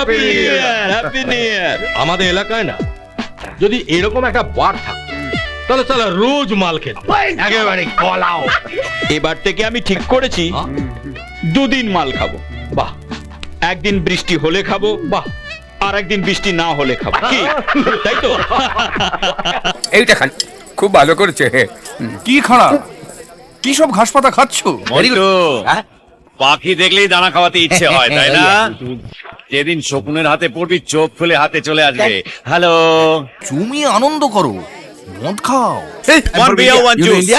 Happy new year, happy new year. আমাদের এলাকায় না যদি এরকম একটা বার থাকতো তাহলে তাহলে রোজ মাল খেত একেবারে কলাও। এবার থেকে আমি ঠিক করেছি দুদিন মাল খাবো। বাহ একদিন বৃষ্টি হলে খাবো, বাহ, আর একদিন বৃষ্টি না হলে খাবো, কি তাই তো? এইটা খান, খুব ভালো করেছে। কি খারাপ, কি সব ঘাস পাতা খাচ্ছ? পাখি দেখলেই দানা খাওয়াতে ইচ্ছে হয়, তাই না? যেদিন শকুনের হাতে পড়বি চোখ খুলে হাতে চলে আসবে। হ্যালো, তুমি আনন্দ করো, মদ খাও। one beer, one juice.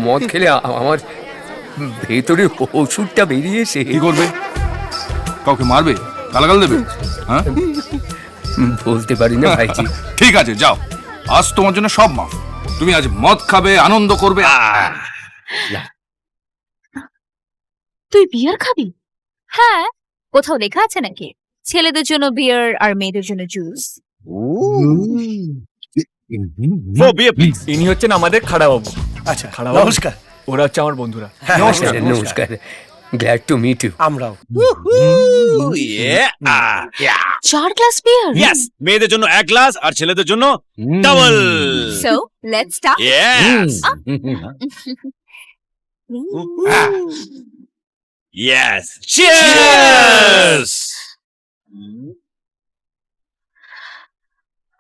মদ খেলে আমার ভেতরে ওষুধটা বেরিয়ে এসে কি করবে? কাউকে মারবে, গালাগাল দেবে? হ্যাঁ, বলতে পারি না ভাইজি। ঠিক আছে, যাও, আজ তোমার জন্য সব মাফ। তুমি আজ মদ খাবে, আনন্দ করবে। তুই বিয়ার খাবি? হ্যাঁ, কোথাও লেখা আছে নাকি ছেলেদের জন্য বিয়ার আর মেয়েদের জন্য জুস? Oh, beer, please. ইনি হচ্ছেন আমাদের খাড়াবাবু। আচ্ছা, খাড়াবাবু, নমস্কার। ওরা হচ্ছে আমার বন্ধুরা। নমস্কার, নমস্কার, গ্ল্যাড টু মিট ইউ। আমরাও। Ooh, yeah. Yeah. 4 গ্লাস বিয়ার? Yes. মেয়েদের জন্য এক গ্লাস আর ছেলেদের জন্য double. So let's start. Yes. Yes. Cheers.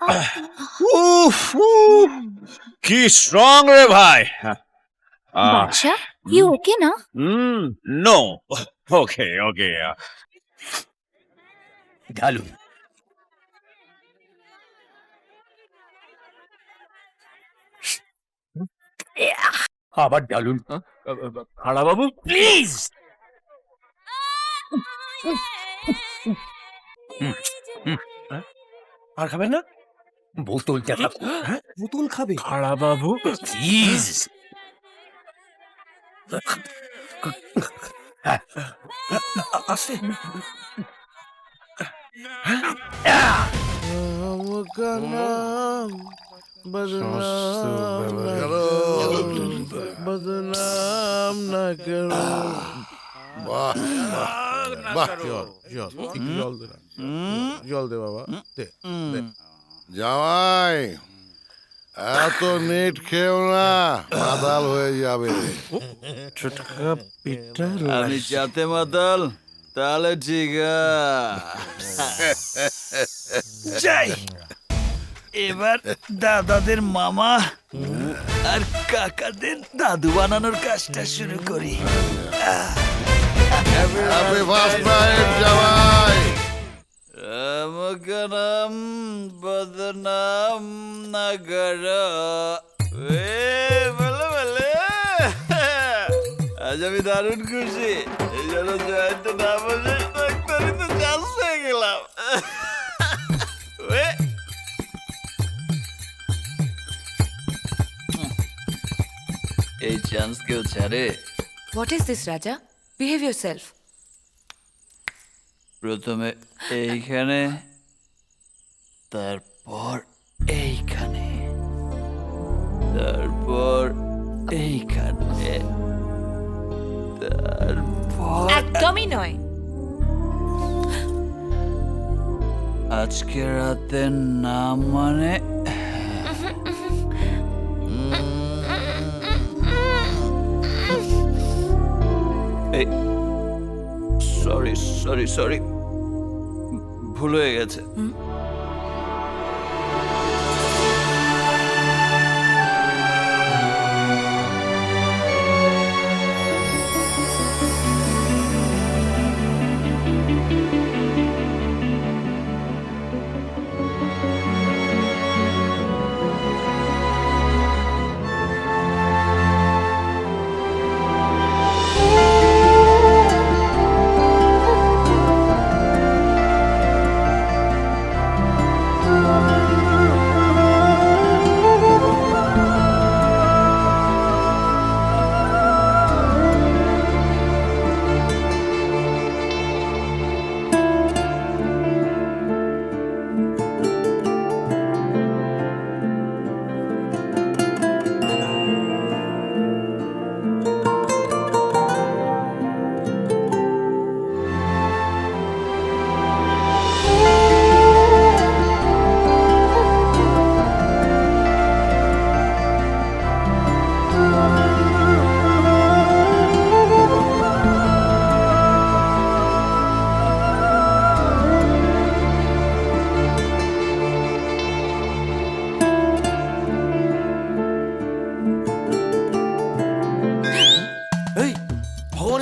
উফ, উফ, কি স্ট্রং রে ভাই। বাদশা, ইউ ওকে না? নো, ওকে ওকে। ঢালু। আবার ঢালুন। খাড়াবাবু প্লিজ। আর খাবেন না? বোতলটা রাখো। বোতল খাবে? খাড়াবাবু প্লিজ। আসে। বদনাম না করো। বাহ বাহ, জল জল, একটু জল দে না, জল দে বাবা, দে দে। জামাই, এত নেট খেও না, মাতাল হয়ে যাবে। ছোটকা পিঠা আমি যাতে মাতাল, তাহলে ঠিক যাই। এবার দাদাদের মামা আর কাকাদের দাদু বানানোর কাজটা শুরু করি। হ্যাপি ফার্স্ট নাইট জামাই। আমাকে নাম বদনাম না করো। বলে বলে আজ আমি দারুণ খুশি। এই জন্য জয়ন্ত না বসে ডাক্তারি তো চান্স হয়ে গেলাম। এই চান্স কেউ ছাড়ে? হোয়াট ইজ দিস রাজা? Behave yourself. প্রথমে এইখানে, তারপর এইখানে, তারপর এইখানে, তারপর একদমই নয়। আজকে রাতে না মানে সরি সরি সরি, ভুল হয়ে গেছে।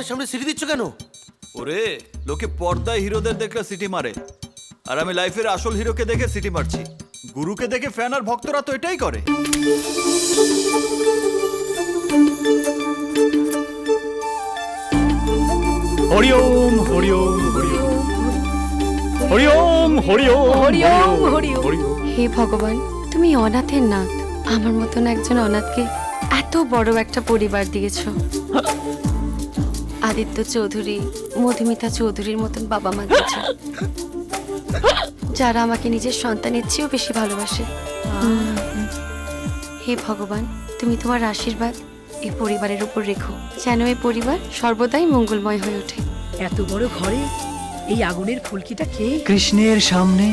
মায়ের সামনে সিটি দিচ্ছ কেন? ওরে লোকে পর্দায় হিরোদের দেখলে সিটি মারে, আর আমি লাইফের আসল হিরোকে দেখে সিটি মারছি। গুরুকে দেখে ফ্যান আর ভক্তরা তো এটাই করে। হরি ওম হরি ওম হরি ওম হরি ওম হরি ওম হরি ওম হরি ওম। হে ভগবান, তুমি অনাথের নাথ, আমার মতন একজন অনাথকে এত বড় একটা পরিবার দিয়েছো। আদিত্য চৌধুরী, মধুমিতা চৌধুরীর মতন বাবা মা দিয়েছো, যারা আমাকে নিজের সন্তানের চেয়েও বেশি ভালোবাসে। হে ভগবান, তুমি তোমার আশীর্বাদ এই পরিবারের উপর রেখো, যেন এই পরিবার সর্বদাই মঙ্গলময় হয়ে ওঠে। এত বড় ঘরে এই আগুনের ফুলকিটা কে? কৃষ্ণের সামনে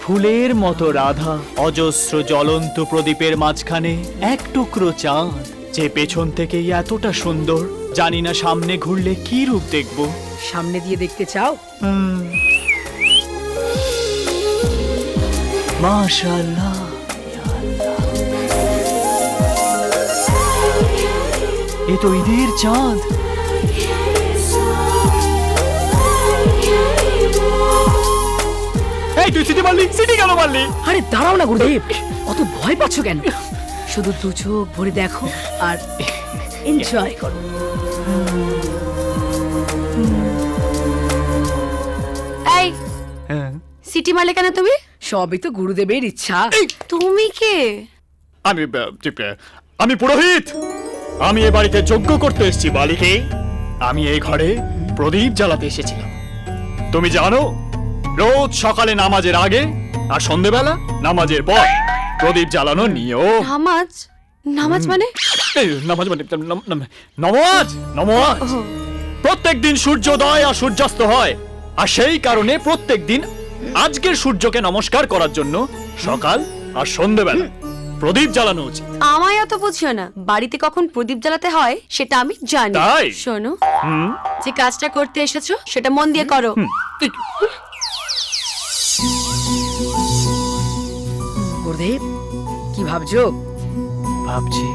ফুলের মতো রাধা, অজস্র জ্বলন্ত প্রদীপের মাঝখানে এক টুকরো চাঁদ, যে পেছন থেকেই এতটা সুন্দর, জানি না সামনে ঘুরলে কি রূপ দেখব। সামনে দিয়ে দেখতে চাও? মাশাআল্লাহ। এ তো ঈদের চাঁদ। এই তুই সিটি মারলি? সিটি কেন মারলি? আরে দাঁড়াও না গুরুদেব, অত ভয় পাচ্ছ কেন? শুধু দু চোখ ভরে দেখো আর এনজয় করো। এই সিটি মারলে কেন তুমি? সবই তো গুরুদেবের ইচ্ছা। তুমি কে? আমি পুরোহিত। আমি এ বাড়িতে যজ্ঞ করতে এসেছি বালিকে। আমি এই ঘরে প্রদীপ জ্বালাতে এসেছিলাম। তুমি জানো, রোজ সকালে নামাজের আগে আর সন্ধেবেলা নামাজের পর প্রদীপ জ্বালানোর নিয়ম। নামাজ? নামাজ মানে? নামাজ মানে নমাজ। নমাজ প্রত্যেক দিন সূর্যোদয় আর সূর্যাস্ত হয়, আর সেই কারণে প্রত্যেক দিন আজকের সূর্যকে নমস্কার করার জন্য সকাল আর সন্ধেবেলা প্রদীপ জ্বালানো উচিত। আমায় অত বুঝিও না, বাড়িতে কখন প্রদীপ জ্বালাতে হয় সেটা আমি জানি। তাই? শোনো, যে কাজটা করতে এসেছো সেটা মন দিয়ে করো। গুরুদেব কি ভাবছো? ভাবছি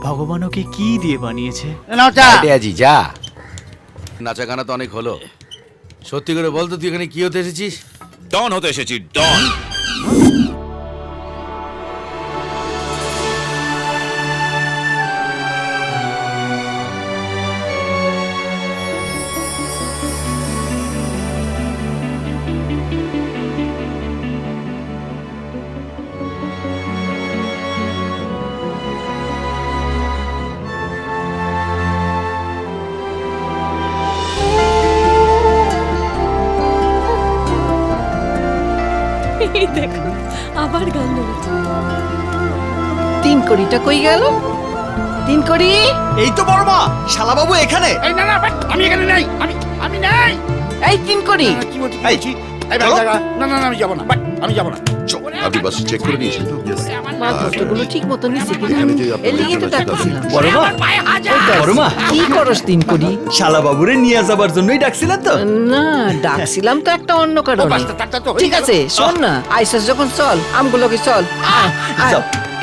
ভগবান ওকে কি দিয়ে বানিয়েছে। আজি যা, নাচা গানা তো অনেক হলো। সত্যি করে বলতো তুই এখানে কি হতে এসেছিস? ডন হতে এসেছি, ডন। দেখো আবার গান ধরেছে। 3 কোটিটা কই গেল? 3 কোটি? এই তো বড় মা, শালাবাবু এখানে। আমি এখানে নাই, আমি নাই। এই 3 কোটি কি বলছি? না না আমি যাবো না, আমি যাবো না। আপনি বাস চেক করে নিয়েছেন তো? মাত্রগুলো ঠিক মতো নিছে কিনা? আমি যে আপনার এর লিগে তো ডাকছিলাম। বড় মা, বড় মা, কি করস 3 কোটি? শালাবাবুরে নিয়ে যাবার জন্যই ডাকছিলেন তো? না, ডাকছিলাম তো একটা অন্য কারণে। ঠিক আছে, শোন না, আইসস যখন চল, আমগুলোকে চল।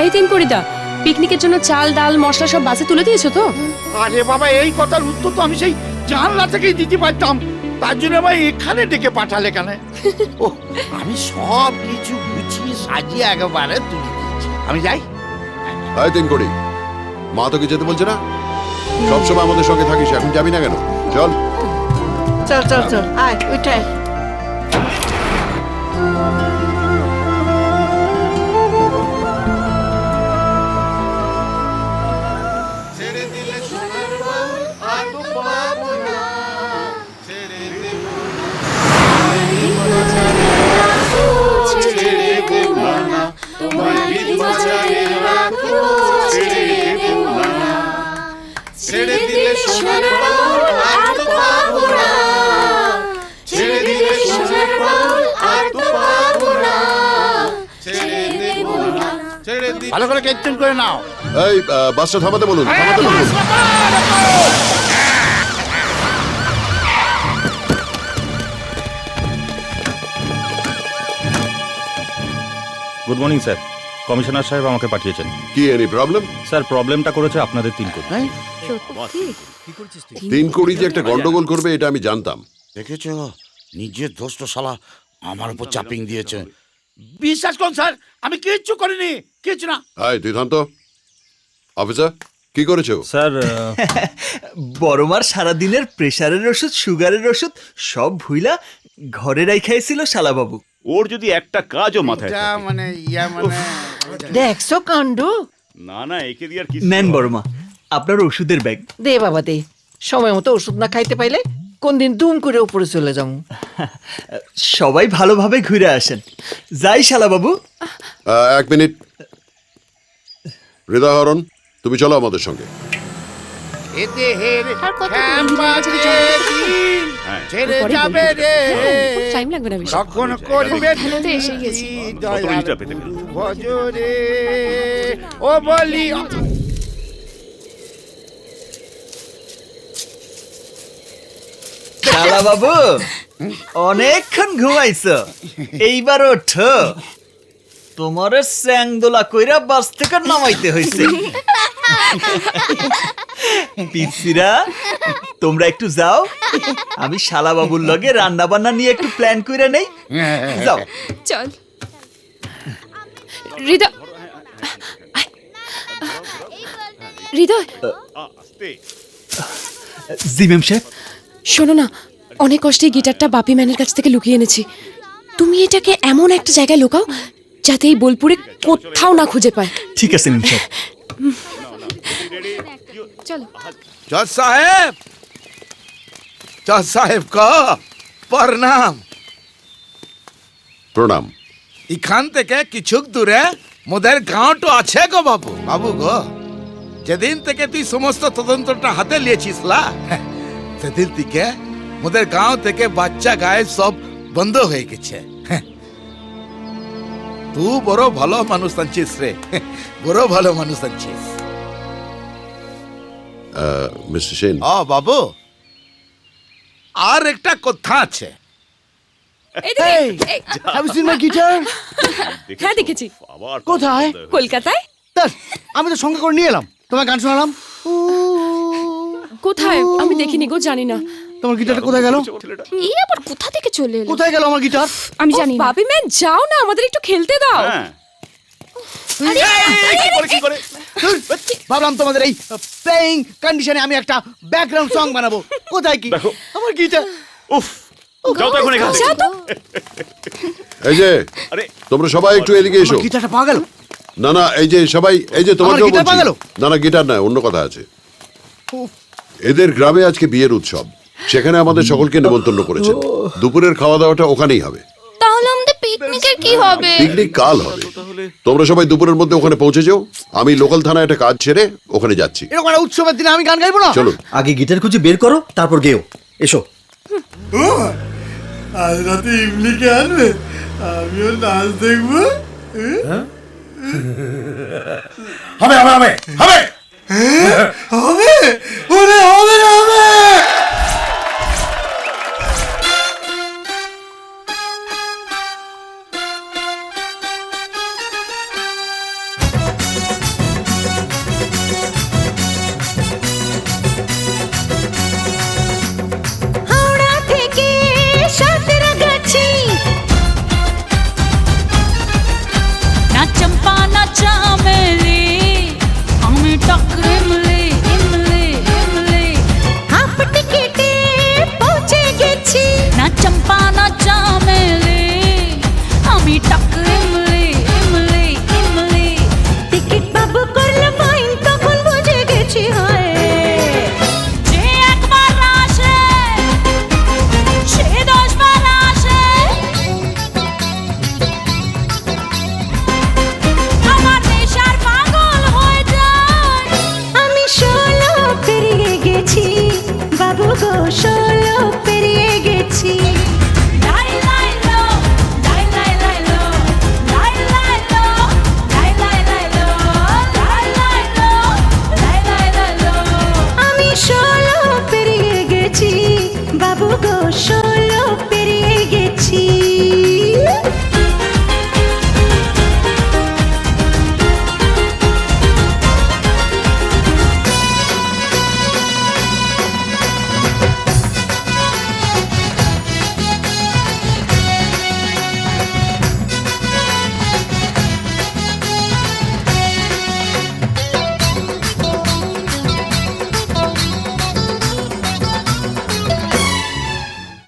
এই 3 কোটিটা পিকনিকের জন্য চাল ডাল মশলা সব বাসে তুলে দিয়েছো তো? আরে বাবা, এই কথার উত্তর তো আমি সেই জানলা থেকেই দিতে পারতাম, তার জন্য ভাই এখানে ডেকে পাঠালে কেন? ও, আমি সব কিছু গুছিয়ে সাজিয়ে একেবারে তুলে দিয়েছি। আমি যাই। আয় 3 কোটি, মা তোকে যেতে বলছে না? সবসময় আমাদের সঙ্গে থাকিস, এখন যাবি না কেন? চল চল চল চল, আয় ওইটাই। ছেড়ে দিলে সোনার বাউল আর তো পাবো না, ছেড়ে দিলে সোনার বাউল আর তো পাবো না, ছেড়ে দেব না, ছেড়ে দি। ভালো করে কীর্তন করে নাও। এই বাসটা থামাতে বলুন, থামাতে বলুন। গুড মর্নিং স্যার, কমিশনার সাহেব আমাকে পাঠিয়েছেন। কি এনি প্রবলেম? স্যার প্রবলেমটা করেছে আপনাদের 3 কোটি। তিন কোটি যে একটা গন্ডগোল করবে এটা আমি জানতাম। দেখেছ নিজের দোস্ত শালা আমার উপর চাপিং দিয়েছে। বিশ্বাস করুন স্যার, আমি কিচ্ছু করিনি, কিচ্ছু না। হাই তুই থাম তো। অফিসার কি করেছো? স্যার বড়মার সারাদিনের প্রেসারের ওষুধ, সুগারের ওষুধ সব ভুইলা ঘরে রাইখাইছিল শালাবাবু। ওর যদি একটা কাজও মাথায় থাকে। মানে দেখছো কাণ্ড। না না, একে দিয়ে আর কি। নেন বড়মা আপনার ওষুধের ব্যাগ। দে বাবা দে, সময় মতো ওষুধ না খাইতে পাইলে কোন দিন দুম করে উপরে চলে যাবো। সবাই ভালোভাবে ঘুরে আসেন। যাই শালাবাবু। এক মিনিট, হৃদয়হরণ তুমি চলো আমাদের সঙ্গে। টাইম লাগবে না বেশি। কখন করবে তো এসে গেছি। ও বলি শালাবাবু অনেকক্ষণ ঘুমাইছো, এইবার ওঠো। তোমার স্যাংদোলা কইরা বাস থেকে নামাইতে হইছে। পিসিরা তোমরা একটু যাও, আমি শালাবাবুর লগে রান্না বান্না নিয়ে একটু প্ল্যান কইরা নেই। যাও চল হৃদয়। হৃদয়, জি ম্যাম সাহেব। শোনো না, অনেক কষ্টে গিটারটা বাপি ম্যানের কাছ থেকে লুকিয়ে এনেছি। তুমি এটাকে এমন একটা জায়গায় লুকাও যাতে এই বোলপুরে কোথাও না খুঁজে পায়। ঠিক আছে ম্যাম সাহেব। চলো। জজ সাহেব, জজ সাহেব ক প্রণাম। প্রণাম। এখান থেকে কিছু দূরে মোদের গাঁওটা আছে গো বাবু। বাবু গো, যেদিন থেকে তুই সমস্ত তদন্তটা হাতে নিয়েছিস লা, সেদিন থেকে মোদের গাঁও থেকে বাচ্চা গায়ে সব বন্ধ হয়ে গেছে। তুই বড় ভালো মানুষ আনছিস রে, বড় ভালো মানুষ আনছিস। মিস্টার সেন। বাবু, আর একটা কথা আছে। হ্যাঁ দেখেছি। কোথায়? কলকাতায়। আমি তো সঙ্গে করে নিয়ে এলাম, তোমার গান শোনালাম। কোথায় আমি দেখিনি গো, জানি না। তোমার গিটারটা কোথায় গেল? এই আবার কোথা থেকে চলে এলো? কোথায় গেল আমার গিটার? আমি জানি না। বাপি ম্যান যাও না, আমাদের একটু খেলতে দাও। ভাবলাম তোমাদের এই প্লেইং কন্ডিশনে আমি একটা ব্যাকগ্রাউন্ড সং বানাবো। কোথায় কি আমার গিটার? উফ, যাও তো এখন এখান থেকে। এই যে তোমরা সবাই একটু এদিকে এসো। গিটারটা পাওয়া গেল? না না, এই যে সবাই, এই যে তোমার গিটার পাওয়া গেল? না না, গিটার নয়, অন্য কথা আছে। এদের গ্রামে আজকে বিয়ের উৎসব, সেখানে আমাদের সকলকে নেমন্তন্ন করেছে। দুপুরের খাওয়া দাওয়াটা ওখানেই হবে। তাহলে আমাদের পিকনিকের কি হবে? পিকনিক কাল হবে। তোমরা সবাই দুপুরের মধ্যে ওখানে পৌঁছে যাও। আমি লোকাল থানায় একটা কাজ ছেড়ে ওখানে যাচ্ছি। এরকম একটা উৎসবের দিনে আমি গান গাইবো না? চলো। আগে গিটার খুঁজে বের করো, তারপর গেও। এসো। আজ রাতে ইমলিকে আনবে, আমিও নাচ দেখবো। হবে হবে হবে হবে।